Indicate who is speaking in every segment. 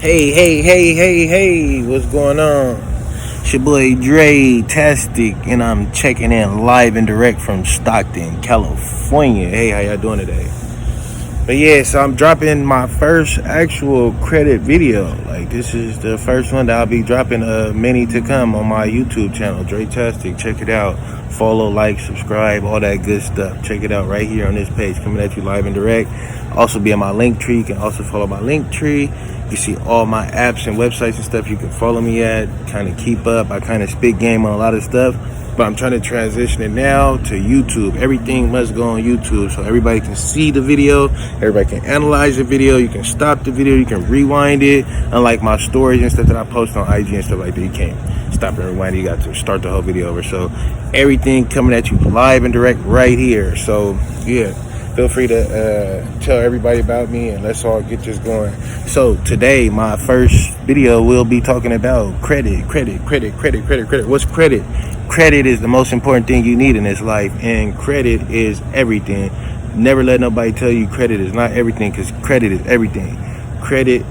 Speaker 1: Hey, what's going on? It's your boy Dre Tastic, and I'm checking in live and direct from Stockton, California. Hey, how y'all doing today? But yeah, so I'm dropping my first actual credit video. Like, this is the first one that I'll be dropping, many to come on my YouTube channel, Dre Tastic. Check it out. Follow, like, subscribe, all that good stuff. Check it out right here on this page, coming at you live and direct. Also be on my link tree. You can also follow my link tree. You see all my apps and websites and stuff you can follow me at. Kind of keep up. I kind of spit game on a lot of stuff, but I'm trying to transition it now to YouTube. Everything must go on YouTube so everybody can see the video, everybody can analyze the video, you can stop the video, you can rewind it. Unlike my stories and stuff that I post on IG and stuff like that, you can't stop and rewind it. You got to start the whole video over. So everything coming at you live and direct right here. So yeah, feel free to tell everybody about me, and let's all get this going. So today, my first video will be talking about credit. What's credit? Credit is the most important thing you need in this life, and credit is everything. Never let nobody tell you credit is not everything, because credit is everything. Credit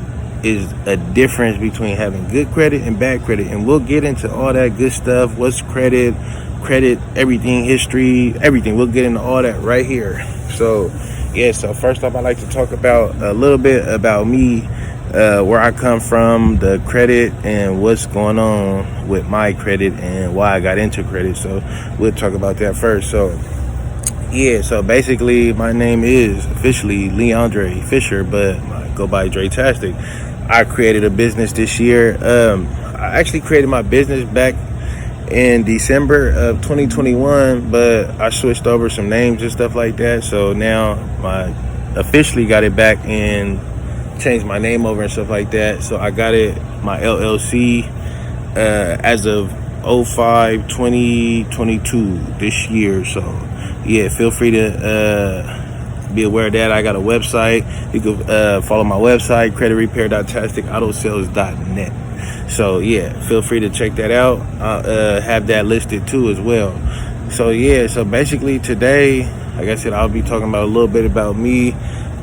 Speaker 1: is a difference between having good credit and bad credit, and we'll get into all that good stuff. What's credit, everything, history, everything. We'll get into all that right here. So yeah, so first off, I'd like to talk about a little bit about me, where I come from, the credit, and what's going on with my credit and why I got into credit. So we'll talk about that first. So yeah, so basically my name is officially Leandre Fisher, but I go by Dre Tastic. I created a business this year. I actually created my business back in December of 2021, but I switched over some names and stuff like that. So now I officially got it back and changed my name over and stuff like that. So I got it, my LLC, as of 05/2022 this year. So yeah, feel free to be aware of that. I got a website. You can follow my website, creditrepair.tasticauto.net. So yeah, feel free to check that out. I'll have that listed too as well. So yeah, so basically today, like I said, I'll be talking about a little bit about me.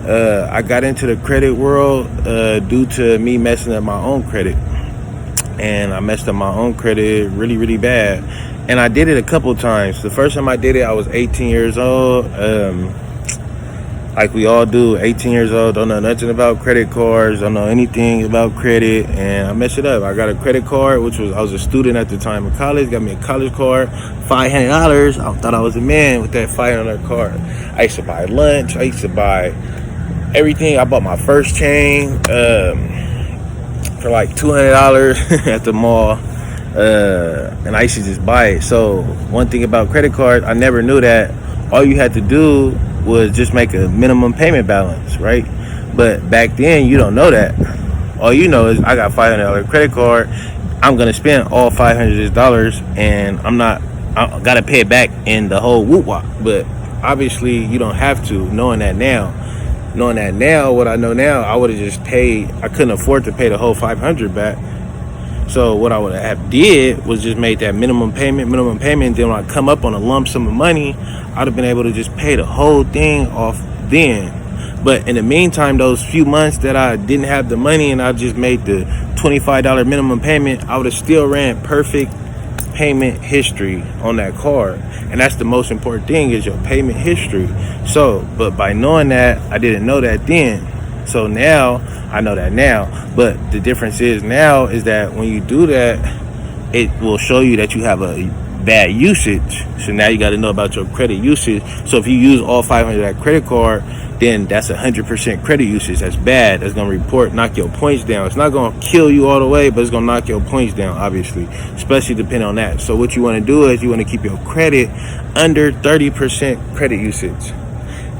Speaker 1: I got into the credit world due to me messing up my own credit. And I messed up my own credit really bad. And I did it a couple times. The first time I did it, I was 18 years old. Like we all do, 18 years old, don't know nothing about credit cards, don't know anything about credit, and I messed it up. I got a credit card, I was a student at the time of college, got me a college card, $500. I thought I was a man with that $500 card. I used to buy lunch, I used to buy everything. I bought my first chain for like $200 at the mall, and I used to just buy it. So one thing about credit cards, I never knew that all you had to do was just make a minimum payment balance, right? But back then, you don't know that. All you know is I got $500 credit card. I'm gonna spend all $500, and I gotta pay it back in the whole whoop wop. But obviously, you don't have to. Knowing that now, what I know now, I would have just paid. I couldn't afford to pay the whole $500 back. So what I would have did was just made that minimum payment. And then when I come up on a lump sum of money, I'd have been able to just pay the whole thing off then. But in the meantime, those few months that I didn't have the money and I just made the $25 minimum payment, I would have still ran perfect payment history on that card. And that's the most important thing, is your payment history. So, but by knowing that, I didn't know that then. So now, I know that now. But the difference is now is that when you do that, it will show you that you have a bad usage. So now you got to know about your credit usage. So if you use all 500 of that credit card, then that's 100% credit usage. That's bad. That's going to knock your points down. It's not going to kill you all the way, but it's going to knock your points down, obviously, especially depending on that. So what you want to do is you want to keep your credit under 30% credit usage.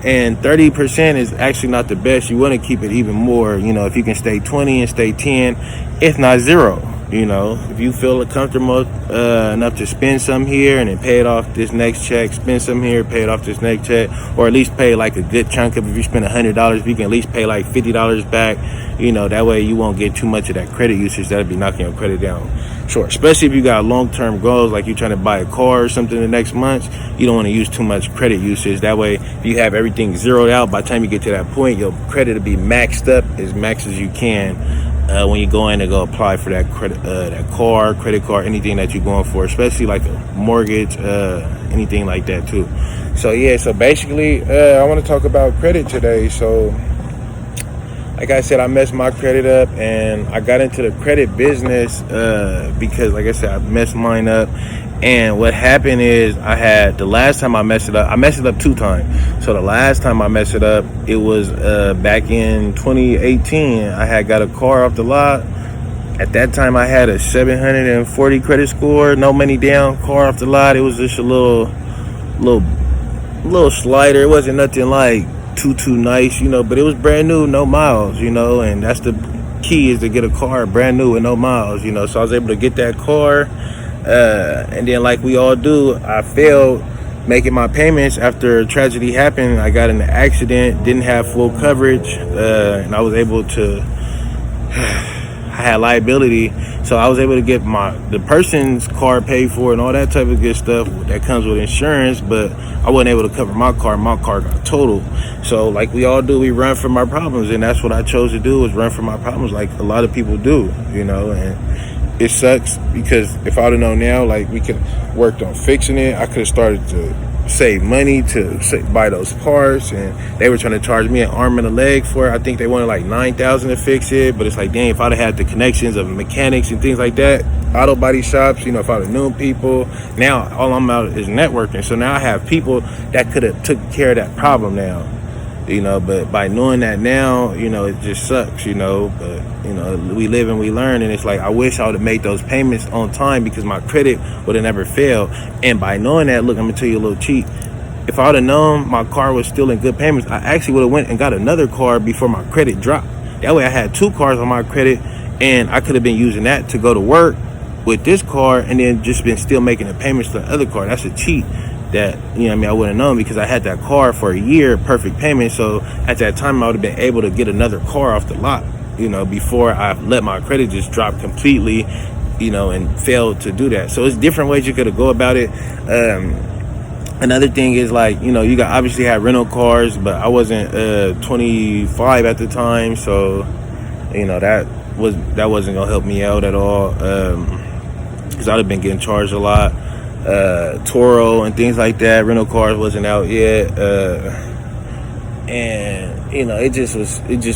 Speaker 1: And 30% is actually not the best. You want to keep it even more. You know, if you can stay 20 and stay 10, if not 0. You know, if you feel comfortable enough to spend some here and then pay it off this next check, spend some here, pay it off this next check, or at least pay like a good chunk of it. If you spend $100, you can at least pay like $50 back. You know, that way you won't get too much of that credit usage. That'll be knocking your credit down short. Especially if you got long-term goals, like you're trying to buy a car or something the next month. You don't want to use too much credit usage. That way, if you have everything zeroed out, by the time you get to that point, your credit will be maxed up as max as you can when you go in to go apply for that credit card, anything that you're going for, especially like a mortgage, anything like that too. So yeah, so basically, I want to talk about credit today. So, like I said, I messed my credit up, and I got into the credit business because, like I said, I messed mine up. And what happened is, the last time I messed it up 2 times. So the last time I messed it up, it was back in 2018. I had got a car off the lot. At that time, I had a 740 credit score, no money down, car off the lot. It was just a little slider. It wasn't nothing like too nice, but it was brand new, no miles, and that's the key, is to get a car brand new with no miles, so I was able to get that car. And then, like we all do, I failed making my payments after a tragedy happened. I got in an accident, didn't have full coverage, and I was able to, I had liability, so I was able to get the person's car paid for and all that type of good stuff that comes with insurance, but I wasn't able to cover my car. My car got totaled. So like we all do, we run from our problems, and that's what I chose to do, was run from my problems like a lot of people do, and it sucks because if I'd have known now, like, we could have worked on fixing it. I could have started to save money to buy those parts, and they were trying to charge me an arm and a leg for it. I think they wanted like $9,000 to fix it, but it's like, dang, if I'd have had the connections of mechanics and things like that, auto body shops, if I'd have known people. Now all I'm out is networking, so now I have people that could have took care of that problem now, but by knowing that now, it just sucks, but we live and we learn. And it's like, I wish I would have made those payments on time, because my credit would have never failed. And by knowing that, look, I'm gonna tell you a little cheat. If I would have known my car was still in good payments, I actually would have went and got another car before my credit dropped. That way I had 2 cars on my credit, and I could have been using that to go to work with this car, and then just been still making the payments to the other car. That's a cheat that, I wouldn't have known, because I had that car for a year, perfect payment. So at that time, I would have been able to get another car off the lot, before I let my credit just drop completely, and failed to do that. So it's different ways you could have go about it. Another thing is, like, you got obviously had rental cars, but I wasn't 25 at the time, so that wasn't gonna help me out at all, because I'd have been getting charged a lot. Toro and things like that, rental cars wasn't out yet, and it just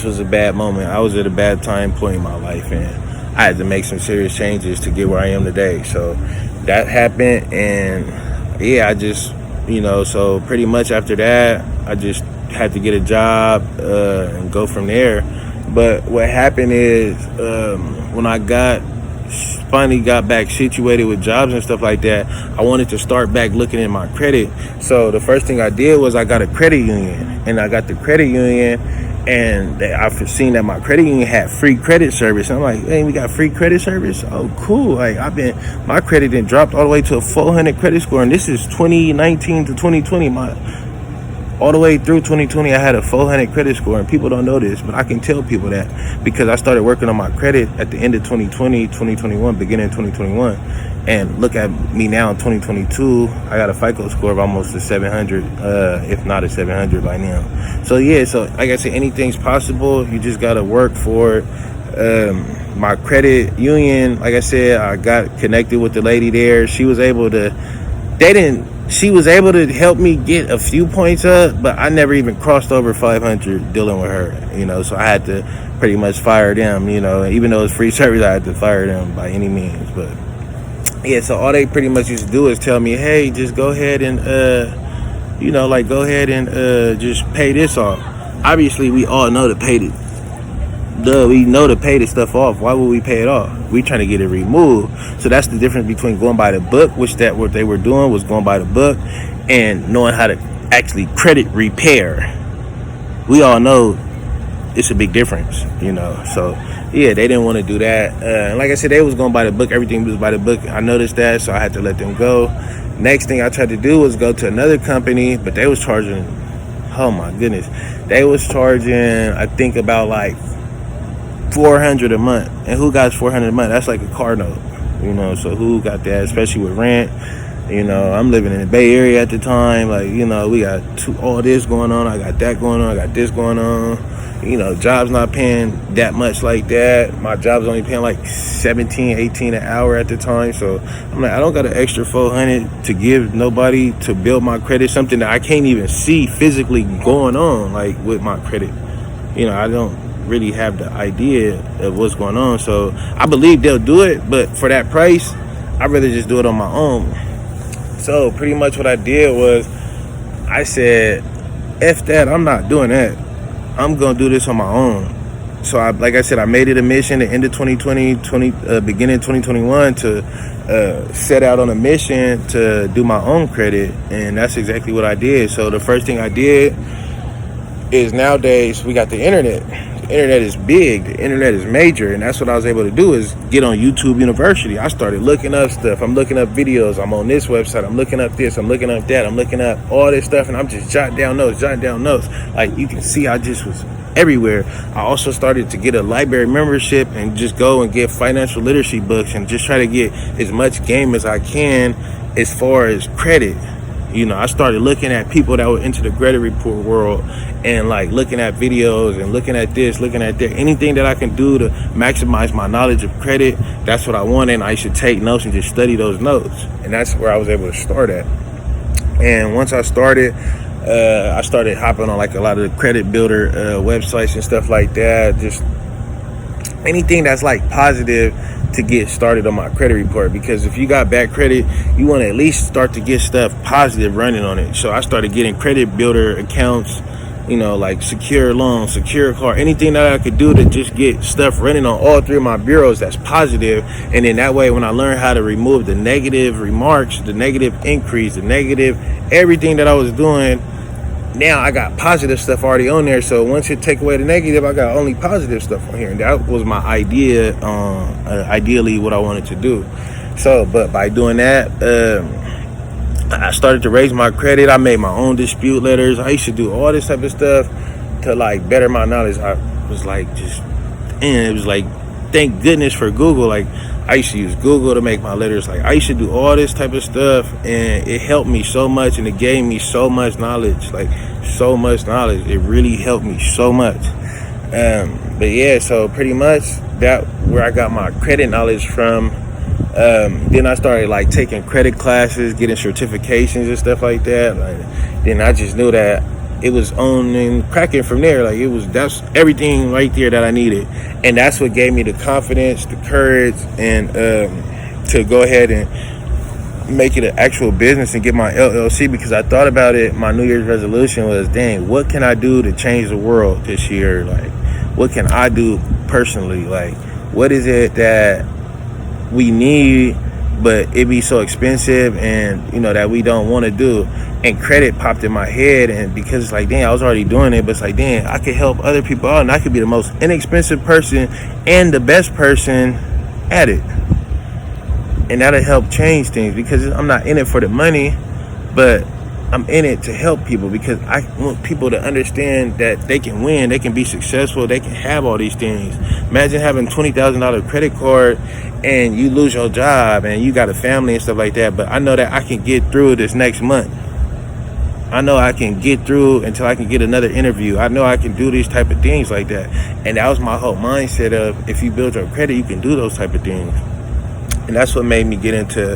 Speaker 1: was a bad moment. I was at a bad time point in my life, and I had to make some serious changes to get where I am today. So that happened, and yeah, I just so pretty much after that, I just had to get a job and go from there. But what happened is, when I finally got back situated with jobs and stuff like that, I wanted to start back looking at my credit. So the first thing I did was I got a credit union, and I got the credit union, and I've seen that my credit union had free credit service. I'm like, hey, we got free credit service? Oh, cool. Like, my credit didn't dropped all the way to a 400 credit score, and this is 2019 to 2020. All the way through 2020, I had a 400 credit score, and people don't know this, but I can tell people that because I started working on my credit at the end of 2020, 2021, beginning of 2021. And look at me now in 2022, I got a FICO score of almost a 700, if not a 700 by now. So yeah, so like I said, anything's possible. You just got to work for it. My credit union, like I said, I got connected with the lady there. She was able to help me get a few points up, but I never even crossed over 500 dealing with her, so I had to pretty much fire them, even though it's free service, I had to fire them by any means. But yeah, so all they pretty much used to do is tell me, hey, just go ahead and, go ahead and just pay this off. Obviously, we all know to pay we know to pay this stuff off. Why would we pay it off? We trying to get it removed. So that's the difference between going by the book, which what they were doing was going by the book, and knowing how to actually credit repair. We all know it's a big difference, So yeah, they didn't want to do that. And like I said, they was going by the book. Everything was by the book. I noticed that, so I had to let them go. Next thing I tried to do was go to another company, but they was charging, oh my goodness, they was charging, I think, about like $400 a month. And who got $400 a month? That's like a car note, so who got that, especially with rent? You know, I'm living in the Bay Area at the time. Like, you know, we got all this going on. I got that going on. I got this going on. You know, jobs not paying that much like that. My job's only paying like 17, 18 an hour at the time. So I'm like, I don't got an extra 400 to give nobody to build my credit. Something that I can't even see physically going on, like with my credit. You know, I don't really have the idea of what's going on. So I believe they'll do it, but for that price, I'd rather just do it on my own. So pretty much what I did was I said, F that, I'm not doing that. I'm going to do this on my own. So like I said, I made it a mission at the end of 2020, beginning 2021 to set out on a mission to do my own credit. And that's exactly what I did. So the first thing I did is nowadays we got the internet. The internet is big, the internet is major, and that's what I was able to do is get on YouTube University. I started looking up stuff. I'm looking up videos. I'm on this website. I'm looking up this. I'm looking up that. I'm looking up all this stuff, and I'm just jotting down notes. Like you can see, I just was everywhere. I also started to get a library membership and just go and get financial literacy books and just try to get as much game as I can as far as credit. You know, I started looking at people that were into the credit report world and like looking at videos and looking at this, looking at that. Anything that I can do to maximize my knowledge of credit, that's what I wanted. And I should take notes and just study those notes. And that's where I was able to start at. And once I started hopping on like a lot of the credit builder websites and stuff like that. Just anything that's like positive to get started on my credit report, because if you got bad credit, you want to at least start to get stuff positive running on it. So I started getting credit builder accounts, you know, like secure loan, secure car, anything that I could do to just get stuff running on all three of my bureaus that's positive. And then that way, when I learn how to remove the negative remarks, the negative increase, the negative, everything that I was doing, now I got positive stuff already on there. So once you take away the negative, I got only positive stuff on here. And that was my idea, ideally what I wanted to do. So, but by doing that, I started to raise my credit. I made my own dispute letters. I used to do all this type of stuff to like better my knowledge. I was like, it was like, thank goodness for Google. Like I used to use Google to make my letters. Like I used to do all this type of stuff, and it helped me so much, and it gave me so much knowledge, like so much knowledge. It really helped me so much. But yeah, so pretty much that where I got my credit knowledge from. Then I started like taking credit classes, getting certifications and stuff like that. Like, then I just knew that it was on and cracking from there. Like that's everything right there that I needed. And that's what gave me the confidence, the courage, and to go ahead and make it an actual business and get my LLC, because I thought about it. My New Year's resolution was, dang, what can I do to change the world this year? Like, what can I do personally? Like, what is it that we need, but it be so expensive and, you know, that we don't want to do? And credit popped in my head, and because it's like, dang, I was already doing it, but it's like, dang, I could help other people out, and I could be the most inexpensive person and the best person at it. And that'll help change things, because I'm not in it for the money, but I'm in it to help people, because I want people to understand that they can win, they can be successful, they can have all these things. Imagine having $20,000 credit card and you lose your job and you got a family and stuff like that, but I know that I can get through this next month. I know I can get through until I can get another interview. I know I can do these type of things like that. And that was my whole mindset of, if you build your credit, you can do those type of things. And that's what made me get into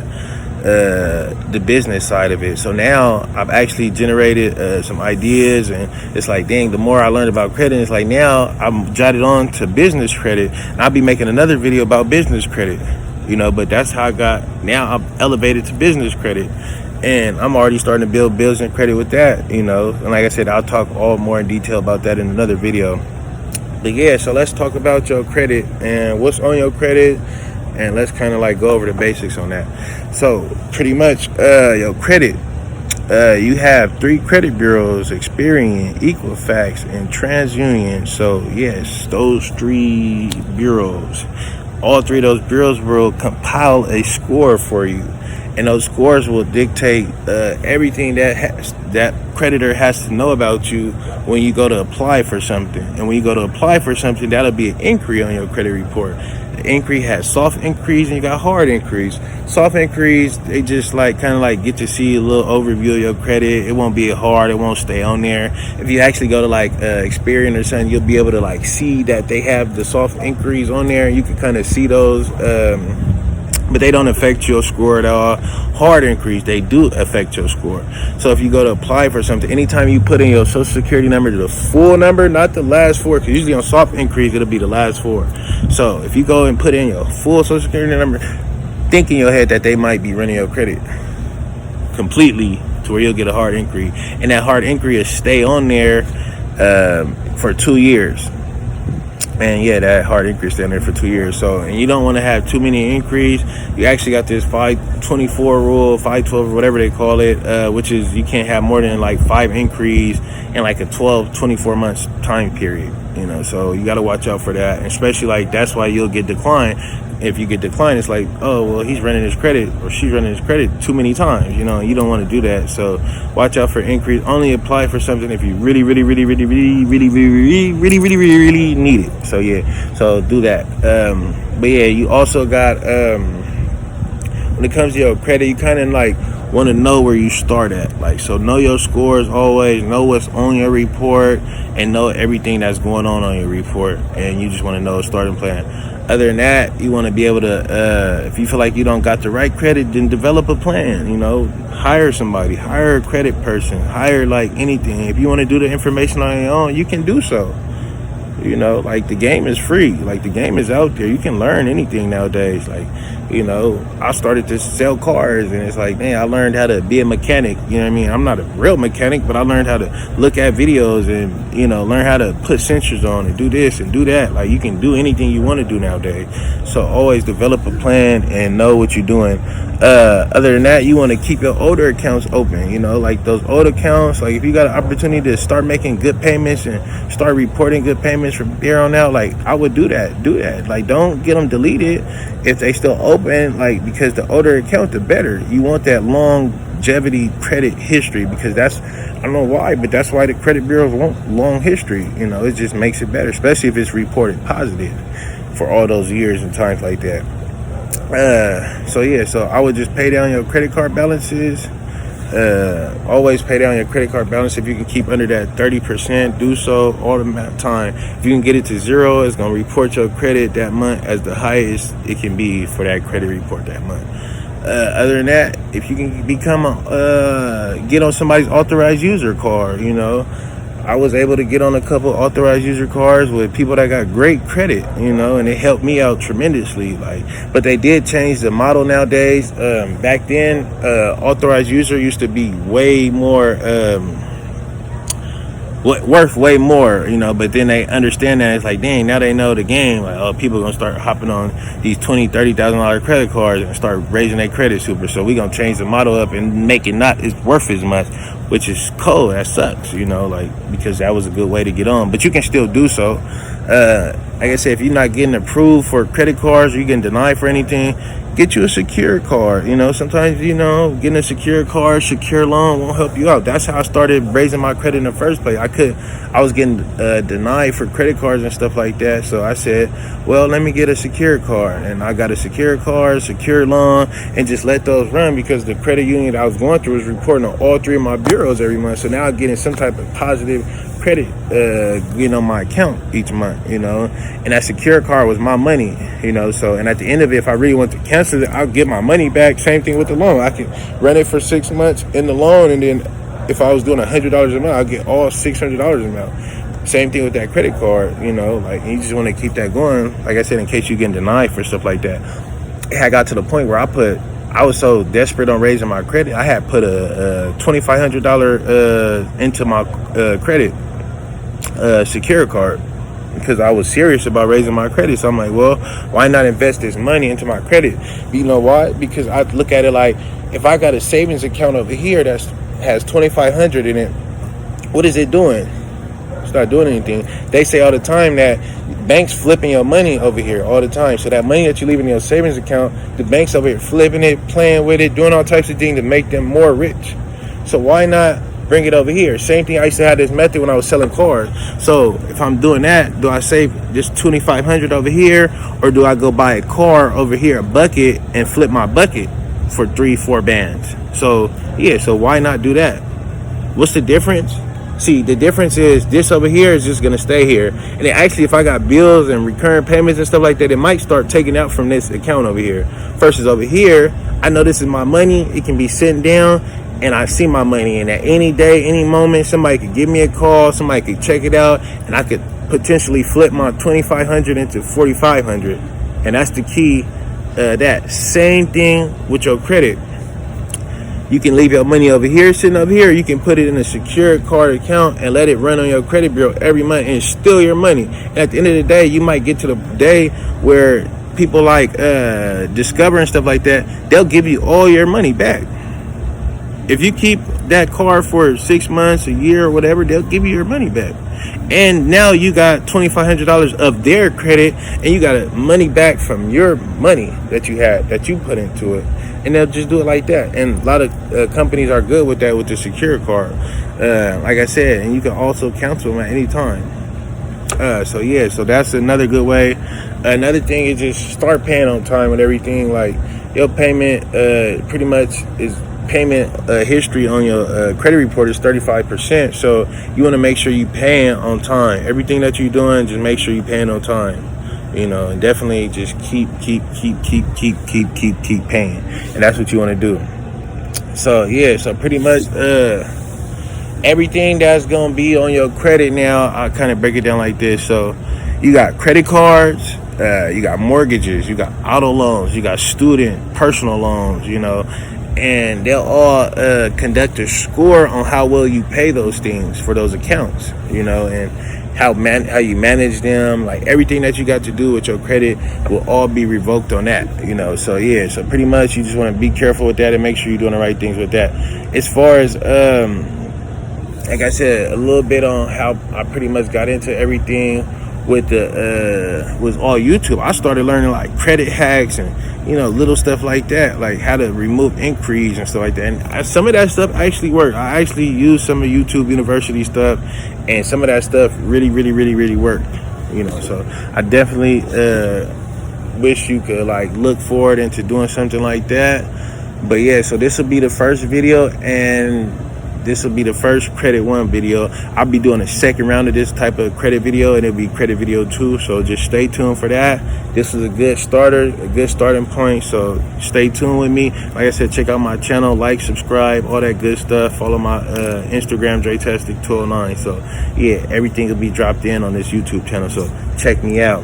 Speaker 1: the business side of it. So now I've actually generated some ideas, and it's like, dang, the more I learned about credit, it's like now I'm jotted on to business credit, and I'll be making another video about business credit, you know. But that's how now I'm elevated to business credit, and I'm already starting to build bills and credit with that, you know. And like I said, I'll talk all more in detail about that in another video. But yeah, so let's talk about your credit and what's on your credit, and let's kind of like go over the basics on that. So pretty much your credit, you have 3 credit bureaus: Experian, Equifax, and TransUnion. So yes, those 3 bureaus, all 3 of those bureaus will compile a score for you, and those scores will dictate everything that creditor has to know about you when you go to apply for something. And when you go to apply for something, that'll be an inquiry on your credit report. increase has soft increase and you got hard increase. Soft increase, they just like kind of like get to see a little overview of your credit. It won't be hard, it won't stay on there. If you actually go to like Experian or something, you'll be able to like see that they have the soft increase on there. You can kind of see those, but they don't affect your score at all. Hard increase, they do affect your score. So if you go to apply for something, anytime you put in your social security number, the full number, not the last four, because usually on soft increase it'll be the last four. So if you go and put in your full social security number, think in your head that they might be running your credit completely to where you'll get a hard increase, and that hard increase will stay on there for 2 years. And yeah, that hard increase stay on there for 2 years. So, and you don't want to have too many increase. You actually got this 524 rule, 512 or whatever they call it, which is you can't have more than like 5 increase in like a 24 months time period, you know. So you got to watch out for that, and especially like that's why you'll get declined. If you get declined, it's like, oh, well, he's running his credit or she's running his credit too many times, you know. You don't want to do that. So watch out for increase. Only apply for something if you really need it. So yeah, so do that. But yeah, you also got when it comes to your credit, you kind of like want to know where you start at. Like, so know your scores always, know what's on your report, and know everything that's going on your report. And you just want to know a starting plan. Other than that, you want to be able to, if you feel like you don't got the right credit, then develop a plan, you know, hire somebody, hire a credit person, hire like anything. If you want to do the information on your own, you can do so. You know, like the game is free, like the game is out there. You can learn anything nowadays. Like, you know, I started to sell cars, and it's like, man, I learned how to be a mechanic. You know what I mean? I'm not a real mechanic, but I learned how to look at videos and, you know, learn how to put sensors on and do this and do that. Like, you can do anything you want to do nowadays. So always develop a plan and know what you're doing. Other than that, you want to keep your older accounts open, you know, like those old accounts. Like if you got an opportunity to start making good payments and start reporting good payments from here on out, like I would do that. Like, don't get them deleted if they still open, like, because the older account, the better. You want that longevity credit history, because that's, I don't know why, but that's why the credit bureaus want long history. You know, it just makes it better, especially if it's reported positive for all those years and times like that. So yeah, so I would just pay down your credit card balances. Always pay down your credit card balance. If you can keep under that 30%, do so all the time. If you can get it to zero, it's gonna report your credit that month as the highest it can be for that credit report that month. Other than that, if you can get on somebody's authorized user card, you know, I was able to get on a couple authorized user cards with people that got great credit, you know, and it helped me out tremendously. Like, but they did change the model nowadays. Back then, authorized user used to be way more, worth way more, you know, but then they understand that it's like, dang, now they know the game. Like, oh, people are gonna start hopping on these $20,000-$30,000 credit cards and start raising their credit super. So we gonna change the model up and make it not as worth as much, which is cool. That sucks, you know, like, because that was a good way to get on, but you can still do so. Like I said, if you're not getting approved for credit cards or you're getting denied for anything, get you a secure card. You know, sometimes, you know, getting a secure card, secure loan won't help you out. That's how I started raising my credit in the first place. I was getting denied for credit cards and stuff like that. So I said, well, let me get a secure card. And I got a secure card, secure loan, and just let those run, because the credit union I was going through was reporting on all 3 of my bureaus every month. So now I'm getting some type of positive credit on my account each month, you know, and that secure card was my money, you know. So, and at the end of it, if I really want to cancel it, I'll get my money back. Same thing with the loan. I can run it for 6 months in the loan, and then if I was doing $100 a month, I'll get all $600 a month. Same thing with that credit card, you know, like, you just want to keep that going. Like I said, in case you get denied for stuff like that. I got to the point where I was so desperate on raising my credit, I had put a $2,500 into my credit secure card, because I was serious about raising my credit. So I'm like, well, why not invest this money into my credit? You know why? Because I look at it like, if I got a savings account over here that has $2,500 in it, what is it doing? It's not doing anything. They say all the time that banks flipping your money over here all the time. So that money that you leave in your savings account, the banks over here flipping it, playing with it, doing all types of things to make them more rich. So why not bring it over here. Same thing, I used to have this method when I was selling cars. So if I'm doing that, do I save just $2,500 over here, or do I go buy a car over here, a bucket, and flip my bucket for 3-4 bands? So yeah, so why not do that? What's the difference? See, the difference is this over here is just gonna stay here, and then actually if I got bills and recurring payments and stuff like that, it might start taking out from this account over here. Versus over here, I know this is my money, it can be sitting down, and I see my money, and at any day, any moment, somebody could give me a call, somebody could check it out, and I could potentially flip my $2,500 into $4,500. And that's the key. That same thing with your credit. You can leave your money over here, sitting over here. You can put it in a secure card account and let it run on your credit bureau every month and steal your money. And at the end of the day, you might get to the day where people like Discover and stuff like that, they'll give you all your money back. If you keep that card for 6 months, a year, or whatever, they'll give you your money back. And now you got $2,500 of their credit, and you got money back from your money that you had, that you put into it. And they'll just do it like that. And a lot of companies are good with that, with the secure card. Like I said, and you can also cancel them at any time. So yeah, so that's another good way. Another thing is just start paying on time with everything. Like your payment pretty much is payment history on your credit report is 35%. So you want to make sure you paying on time. Everything that you're doing, just make sure you paying on time. You know, and definitely just keep paying. And that's what you want to do. So yeah, so pretty much everything that's gonna be on your credit now, I kind of break it down like this. So you got credit cards, you got mortgages, you got auto loans, you got student personal loans, you know, and they'll all conduct a score on how well you pay those things for those accounts, you know, and how you manage them. Like everything that you got to do with your credit will all be revoked on that, you know. So yeah, so pretty much you just want to be careful with that and make sure you're doing the right things with that. As far as like I said, a little bit on how I pretty much got into everything with the was all YouTube. I started learning like credit hacks and, you know, little stuff like that, like how to remove inquiries and stuff like that. And some of that stuff actually worked. I actually used some of YouTube University stuff, and some of that stuff really worked, you know. So I definitely wish you could like look forward into doing something like that. But yeah, so this will be the first video, and this will be the first Credit 1 video. I'll be doing a second round of this type of credit video, and it'll be Credit Video 2. So just stay tuned for that. This is a good starter, a good starting point. So stay tuned with me. Like I said, check out my channel, like, subscribe, all that good stuff. Follow my Instagram, Dre Tastic 209. So yeah, everything will be dropped in on this YouTube channel. So check me out.